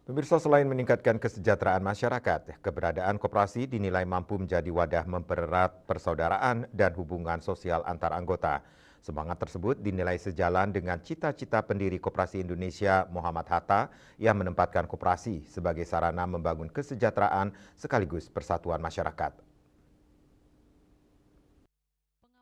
Pemirsa, selain meningkatkan kesejahteraan masyarakat, keberadaan koperasi dinilai mampu menjadi wadah mempererat persaudaraan dan hubungan sosial antar anggota. Semangat tersebut dinilai sejalan dengan cita-cita pendiri Koperasi Indonesia Muhammad Hatta yang menempatkan koperasi sebagai sarana membangun kesejahteraan sekaligus persatuan masyarakat.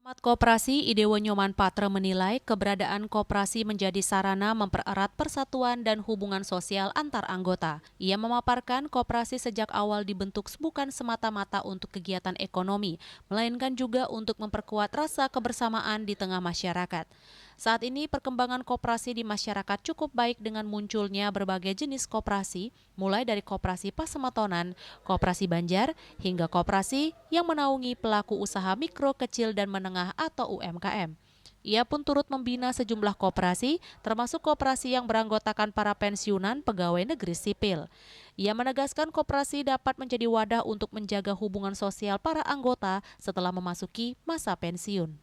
Pengamat koperasi Idewo Nyoman Patra menilai keberadaan koperasi menjadi sarana mempererat persatuan dan hubungan sosial antar anggota. Ia memaparkan koperasi sejak awal dibentuk bukan semata-mata untuk kegiatan ekonomi, melainkan juga untuk memperkuat rasa kebersamaan di tengah masyarakat. Saat ini perkembangan koperasi di masyarakat cukup baik dengan munculnya berbagai jenis koperasi, mulai dari koperasi Pasematonan, koperasi Banjar, hingga koperasi yang menaungi pelaku usaha mikro, kecil, dan menengah atau UMKM. Ia pun turut membina sejumlah koperasi, termasuk koperasi yang beranggotakan para pensiunan pegawai negeri sipil. Ia menegaskan koperasi dapat menjadi wadah untuk menjaga hubungan sosial para anggota setelah memasuki masa pensiun.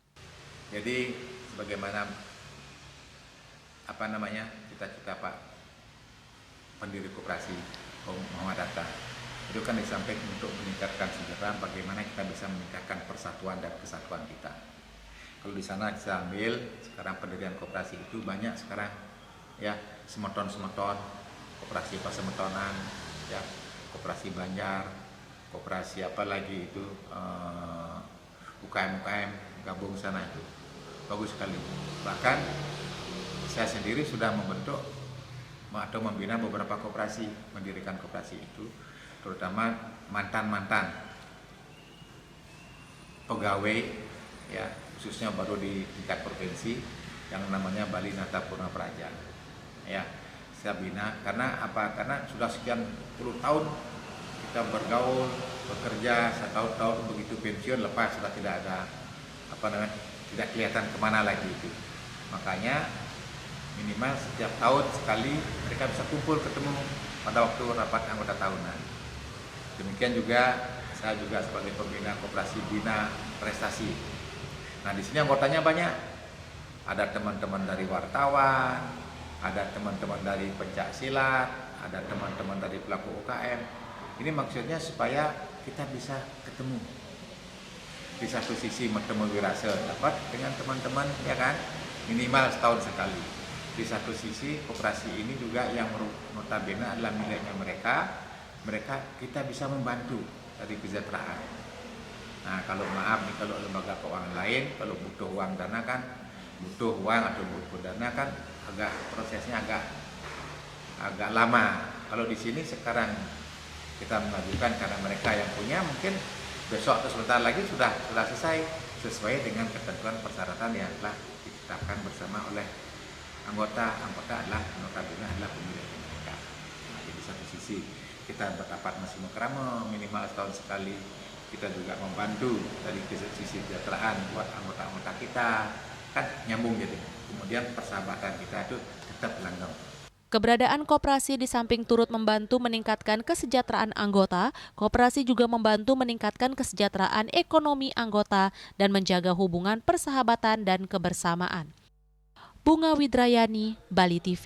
Jadi sebagaimana cita-cita Pak pendiri koperasi Muhammad Hatta itu kan disampaikan untuk meningkatkan kesejahteraan, bagaimana kita bisa meningkatkan persatuan dan kesatuan kita. Kalau di sana kita ambil sekarang pendirian koperasi itu banyak sekarang ya, semeton-semeton, koperasi Pasemetonan, ya, koperasi Banjar, koperasi apa lagi itu UKM gabung sana itu bagus sekali. Bahkan saya sendiri sudah membentuk atau membina beberapa koperasi, mendirikan koperasi itu, terutama mantan-mantan pegawai ya, khususnya baru di tingkat provinsi yang namanya Bali Nata Purna Praja. Ya, saya bina karena apa? Karena sudah sekian puluh tahun kita bergaul, bekerja, setahun-tahun begitu pensiun lepas sudah tidak ada tidak kelihatan kemana lagi itu. Makanya minimal setiap tahun sekali mereka bisa kumpul ketemu pada waktu rapat anggota tahunan. Demikian juga saya juga sebagai pembina koperasi bina prestasi. Nah, di sini anggotanya banyak. Ada teman-teman dari wartawan, ada teman-teman dari pencak silat, ada teman-teman dari pelaku UKM. Ini maksudnya supaya kita bisa ketemu. Di satu sisi bertemu wirase dapat dengan teman-teman ya kan, minimal setahun sekali. Di satu sisi koperasi ini juga yang notabene adalah miliknya mereka kita bisa membantu dari kesejahteraan. Nah, kalau kalau lembaga keuangan lain kalau butuh uang dana kan, butuh uang atau butuh dana kan prosesnya agak lama. Kalau di sini sekarang kita mengajukan karena mereka yang punya mungkin besok atau sebentar lagi sudah selesai sesuai dengan ketentuan persyaratan yang telah ditetapkan bersama oleh anggota adalah notabene adalah pemilik mereka. Nah, jadi satu sisi kita berdapat masih mukrama minimal setahun sekali, kita juga membantu dari sisi kesejahteraan buat anggota-anggota kita, kan nyambung jadi. Kemudian persahabatan kita itu tetap langgeng. Keberadaan koperasi di samping turut membantu meningkatkan kesejahteraan anggota, koperasi juga membantu meningkatkan kesejahteraan ekonomi anggota dan menjaga hubungan persahabatan dan kebersamaan. Bunga Widrayani, Bali TV.